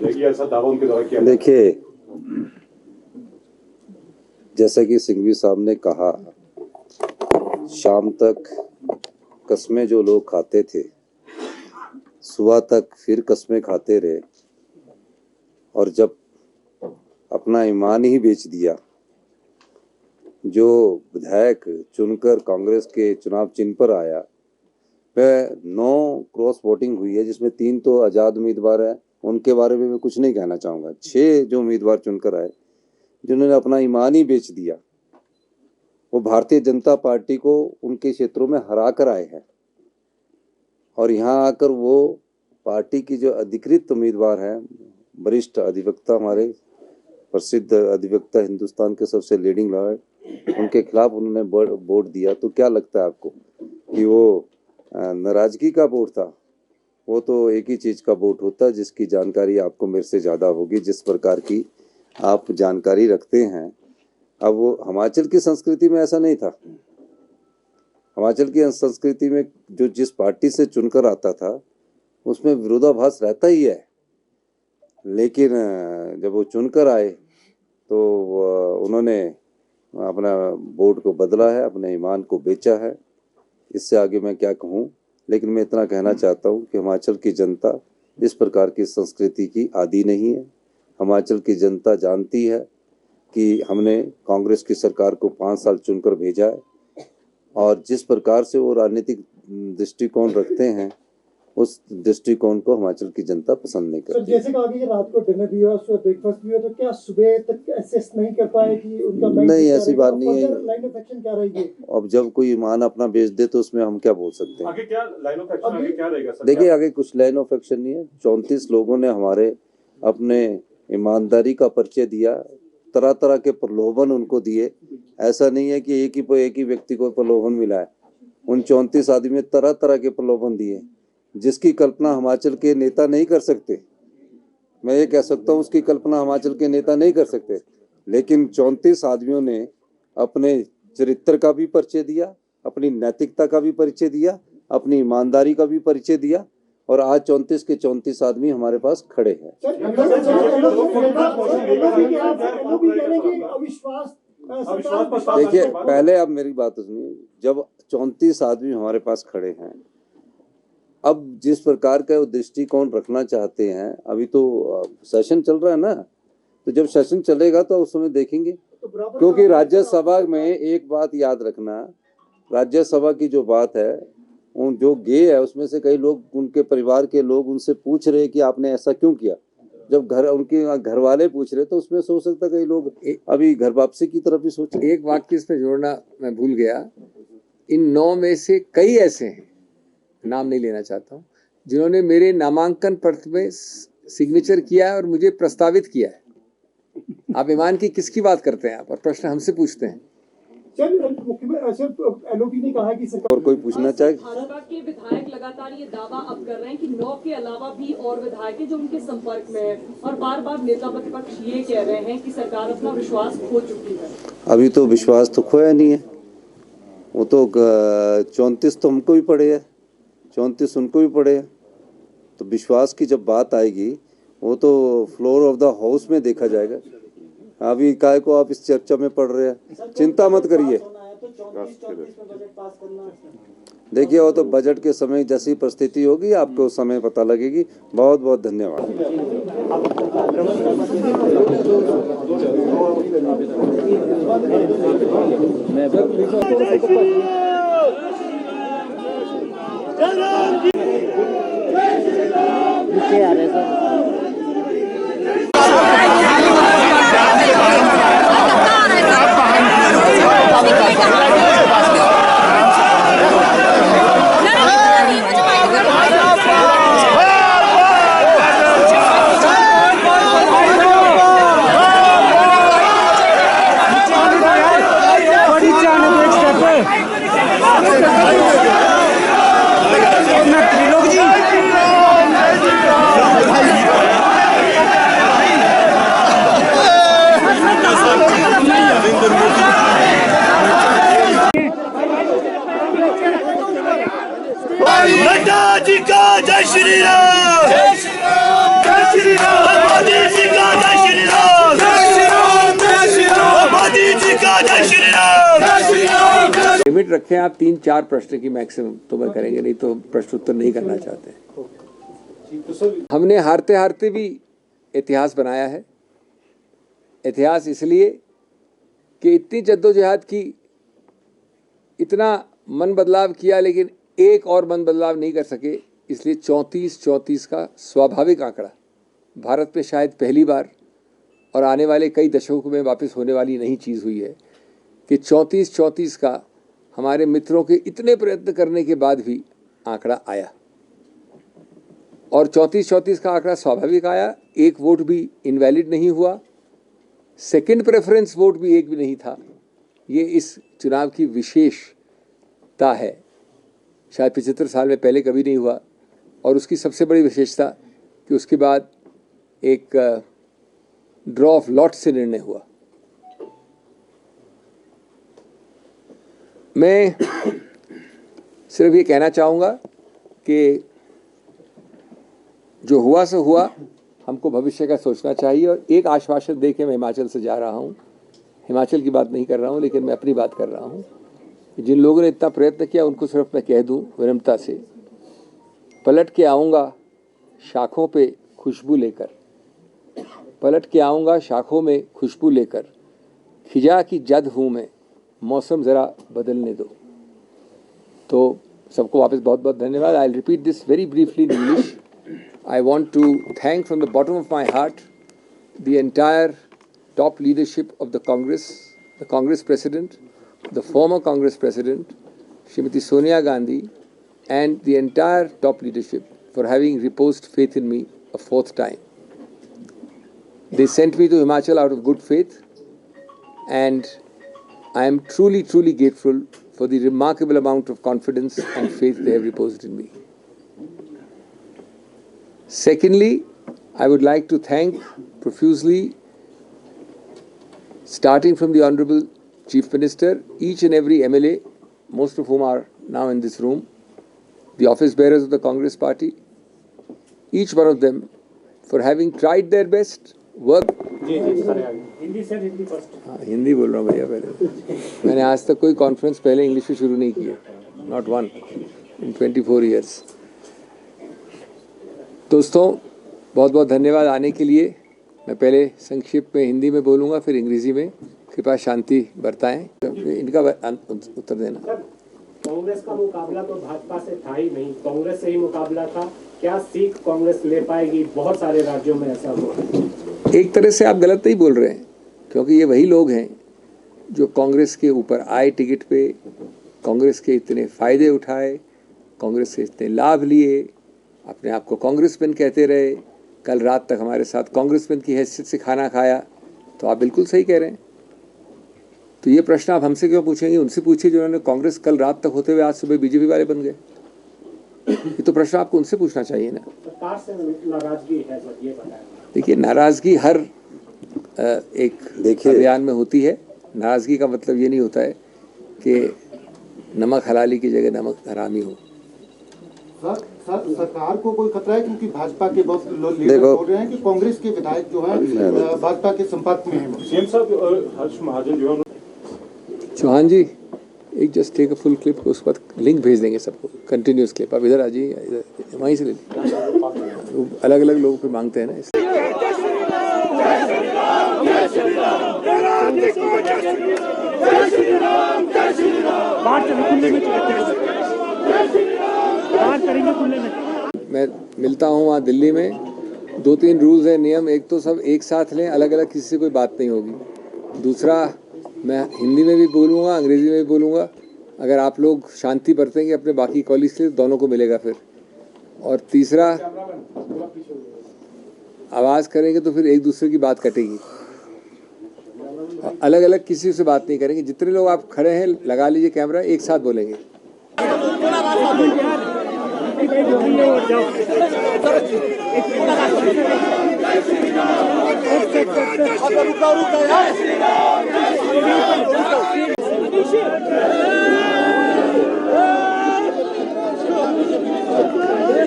जाएगी, ऐसा दावा उनके द्वारा किया। देखिए, जैसा कि सिंघवी साहब ने कहा, शाम तक कस्में जो लोग खाते थे, सुबह तक फिर कस्में खाते रहे, और जब अपना ईमान ही बेच दिया, जो विधायक चुनकर कांग्रेस के चुनाव चिन्ह पर आया, वह 9 क्रॉस वोटिंग हुई है, जिसमें 3 तो आज़ाद उम्मीदवार हैं, उनके बारे में मैं कुछ नहीं कहना चाहूँगा। 6 जो उम्मीदवार चुनकर आए, जिन्होंने अपना ईमान ही बेच दिया, वो भारतीय जनता पार्टी को उनके क्षेत्रों में हरा कर आए हैं, और यहाँ आकर वो पार्टी की जो अधिकृत उम्मीदवार हैं, वरिष्ठ अधिवक्ता, हमारे प्रसिद्ध अधिवक्ता, हिंदुस्तान के सबसे लीडिंग लॉयर, उनके खिलाफ उन्होंने वोट दिया। तो क्या लगता है आपको कि वो नाराजगी का वोट था? वो तो एक ही चीज़ का वोट होता है, जिसकी जानकारी आपको मेरे से ज़्यादा होगी, जिस प्रकार की आप जानकारी रखते हैं। अब वो हिमाचल की संस्कृति में ऐसा नहीं था। हिमाचल की संस्कृति में जो जिस पार्टी से चुनकर आता था, उसमें विरोधाभास रहता ही है, लेकिन जब वो चुनकर आए तो उन्होंने अपना वोट को बदला है, अपने ईमान को बेचा है। इससे आगे मैं क्या कहूँ, लेकिन मैं इतना कहना चाहता हूँ कि हिमाचल की जनता इस प्रकार की संस्कृति की आदी नहीं है। हिमाचल की जनता जानती है कि हमने कांग्रेस की सरकार को 5 साल चुनकर भेजा है, और जिस प्रकार से वो राजनीतिक दृष्टिकोण रखते हैं, उस दृष्टिकोण को हिमाचल की जनता पसंद नहीं करती। जैसे कहा कि रात को डिनर भी हुआ, सुबह ब्रेकफास्ट भी हुआ, तो क्या सुबह तक असेस नहीं कर पाए कि उनका नहीं, ऐसी बात नहीं है। लाइन ऑफ एक्शन क्या रहेगी? अब जब कोई ईमान अपना बेच दे तो उसमें हम क्या बोल सकते हैं? आगे क्या लाइन ऑफ एक्शन, आगे क्या रहेगा? देखिए, आगे कुछ लाइन ऑफ एक्शन नहीं है। 34 लोगों ने हमारे अपने ईमानदारी का परिचय दिया, तरह तरह के प्रलोभन उनको दिए। ऐसा नहीं है कि एक ही व्यक्ति को प्रलोभन मिला है। उन 34 आदमी में तरह तरह के प्रलोभन दिए, जिसकी कल्पना हिमाचल के नेता नहीं कर सकते। मैं ये कह सकता हूँ, उसकी कल्पना हिमाचल के नेता नहीं कर सकते। लेकिन 34 आदमियों ने अपने चरित्र का भी परिचय दिया, अपनी नैतिकता का भी परिचय दिया, अपनी ईमानदारी का भी परिचय दिया, और आज 34 के 34 आदमी हमारे पास खड़े हैं। देखिए, पहले आप मेरी बात सुनिए। जब 34 आदमी हमारे पास खड़े हैं, अब जिस प्रकार का दृष्टिकोण रखना चाहते हैं, अभी तो सेशन चल रहा है ना, तो जब सेशन चलेगा तो उस समय देखेंगे। क्योंकि राज्यसभा में एक बात याद रखना, राज्यसभा की जो बात है, उन जो गे है उसमें से कई लोग, उनके परिवार के लोग उनसे पूछ रहे कि आपने ऐसा क्यों किया। जब उनके घर वाले पूछ रहे तो उसमें सोच सकता कई लोग अभी घर वापसी की तरफ भी सोच। एक वाक्य इसमें जोड़ना मैं भूल गया। इन 9 में से कई ऐसे हैं, नाम नहीं लेना चाहता हूँ, जिन्होंने मेरे नामांकन पत्र में सिग्नेचर किया है और मुझे प्रस्तावित किया है। आप ईमान की किसकी बात करते हैं आप, और प्रश्न हमसे पूछते हैं। एलओपी ने कहा कि सरकार, और कोई पूछना चाहे? भाजपा के विधायक लगातार ये दावा अब कर रहे हैं कि 9 के अलावा भी और विधायक हैं जो उनके संपर्क में है, और बार बार नेता प्रतिपक्ष ये कह रहे हैं कि सरकार अपना विश्वास खो चुकी है। अभी तो विश्वास तो खोया नहीं है। वो तो 34 तो हमको भी पड़े है, 34 उनको भी पड़े हैं। तो विश्वास की जब बात आएगी, वो तो फ्लोर ऑफ द हाउस में देखा जाएगा। अभी काय को आप इस चर्चा में पढ़ रहे हैं, चिंता मत करिए। देखिए, वो तो बजट के समय जैसी परिस्थिति होगी, आपको उस समय पता लगेगी। बहुत बहुत धन्यवाद। लिमिट रखें आप 3-4 प्रश्न की मैक्सिमम, तो मैं करेंगे, नहीं तो प्रश्न उत्तर नहीं करना चाहते। तो सर हमने हारते हारते भी इतिहास बनाया है। इतिहास इसलिए कि इतनी जद्दोजहद की, इतना मन बदलाव किया, लेकिन एक और मन बदलाव नहीं कर सके, इसलिए 34-34 का स्वाभाविक आंकड़ा भारत में शायद पहली बार और आने वाले कई दशकों में वापस होने वाली नई चीज़ हुई है कि 34-34 का हमारे मित्रों के इतने प्रयत्न करने के बाद भी आंकड़ा आया। और 34-34 का आंकड़ा स्वाभाविक आया, एक वोट भी इनवैलिड नहीं हुआ, सेकंड प्रेफरेंस वोट भी एक भी नहीं था। ये इस चुनाव की विशेषता है, शायद 75 साल में पहले कभी नहीं हुआ। और उसकी सबसे बड़ी विशेषता कि उसके बाद एक ड्रॉ ऑफ लॉट से निर्णय हुआ। मैं सिर्फ ये कहना चाहूँगा कि जो हुआ सो हुआ, हमको भविष्य का सोचना चाहिए। और एक आश्वासन दे के मैं हिमाचल से जा रहा हूँ, हिमाचल की बात नहीं कर रहा हूँ, लेकिन मैं अपनी बात कर रहा हूँ। जिन लोगों ने इतना प्रयत्न किया उनको सिर्फ मैं कह दूँ विनम्रता से, पलट के आऊँगा शाखों पे खुशबू लेकर, पलट के आऊँगा शाखों में खुशबू लेकर, खिजा की जद हूँ मैं, मौसम ज़रा बदलने दो। तो सबको वापस बहुत बहुत धन्यवाद। I will repeat this very briefly in English. I want to thank from the bottom of my heart the entire top leadership of the Congress President, the former Congress President, Srimati Sonia Gandhi, and the entire top leadership for having reposed faith in me a fourth time. They sent me to Himachal out of good faith, and I am truly, truly grateful for the remarkable amount of confidence and faith they have reposed in me. Secondly, I would like to thank profusely, starting from the Honourable Chief Minister, each and every MLA, most of whom are now in this room, the office bearers of the Congress Party, each one of them for having tried their best, work. हाँ, हिंदी बोल रहा हूँ भैया पहले। मैंने आज तक कोई कॉन्फ्रेंस पहले इंग्लिश में शुरू नहीं किया, नॉट वन इन 24 years। दोस्तों बहुत बहुत धन्यवाद आने के लिए। मैं पहले संक्षिप्त में हिंदी में बोलूँगा, फिर अंग्रेजी में। कृपया शांति बरताएं। इनका उत्तर देना। कांग्रेस का मुकाबला तो भाजपा से था ही नहीं, कांग्रेस से ही मुकाबला था। क्या सीख कांग्रेस ले पाएगी? बहुत सारे राज्यों में ऐसा हुआ। एक तरह से आप गलत नहीं बोल रहे हैं, क्योंकि ये वही लोग हैं जो कांग्रेस के ऊपर आए टिकट पे, कांग्रेस के इतने फायदे उठाए, कांग्रेस से इतने लाभ लिए, अपने आप को कांग्रेसमैन कहते रहे, कल रात तक हमारे साथ कांग्रेसमैन की हैसियत से खाना खाया। तो आप बिल्कुल सही कह रहे हैं। तो ये प्रश्न आप हमसे क्यों पूछेंगे? उनसे पूछिए जिन्होंने कांग्रेस कल रात तक होते हुए आज सुबह बीजेपी वाले बन गए। ये तो प्रश्न आपको उनसे पूछना चाहिए ना। सरकार से नाराजगी है, ये बताएं। देखिए, नाराजगी हर एक अभियान में होती है। नाराजगी का मतलब ये नहीं होता है कि नमक हलाली की जगह नमक हरामी हो। सर, सरकार को कोई खतरा है? क्योंकि भाजपा के बहुत लोग लीडर बोल रहे हैं कि कांग्रेस के विधायक जो है भाजपा के संपर्क में हैं। सीएम साहब हर्ष महाजन जो है चौहान जी, एक just take a full clip, उसके बाद लिंक भेज देंगे सबको, कंटिन्यूस क्लिप। आप इधर आ जाइए, इधर वहीं से ले लीजिए। अलग अलग लोग फिर मांगते हैं ना इस। मैं मिलता हूँ वहाँ दिल्ली में, 2-3 रूल्स हैं, नियम। एक तो सब एक साथ लें, अलग अलग किसी से कोई बात नहीं होगी। दूसरा, मैं हिंदी में भी बोलूँगा, अंग्रेजी में भी बोलूँगा। अगर आप लोग शांति बरतेंगे अपने बाकी कॉलीग से, दोनों को मिलेगा फिर। और तीसरा, आवाज़ करेंगे तो फिर एक दूसरे की बात कटेगी। अलग अलग किसी से बात नहीं करेंगे। जितने लोग आप खड़े हैं लगा लीजिए कैमरा, एक साथ बोलेंगे।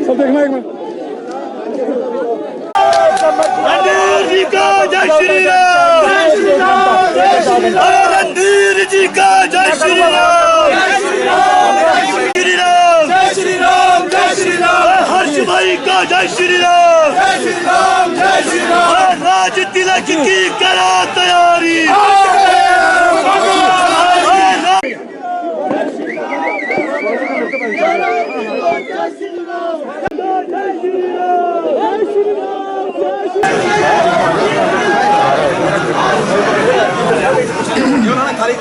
सब देखना एक मिनट। रणधीर जी का जय श्री राम। रणधीर जी का जय श्री राम। जय श्री राम जय श्री राम जय श्री राम राज तिलक की करा तैयारी खाली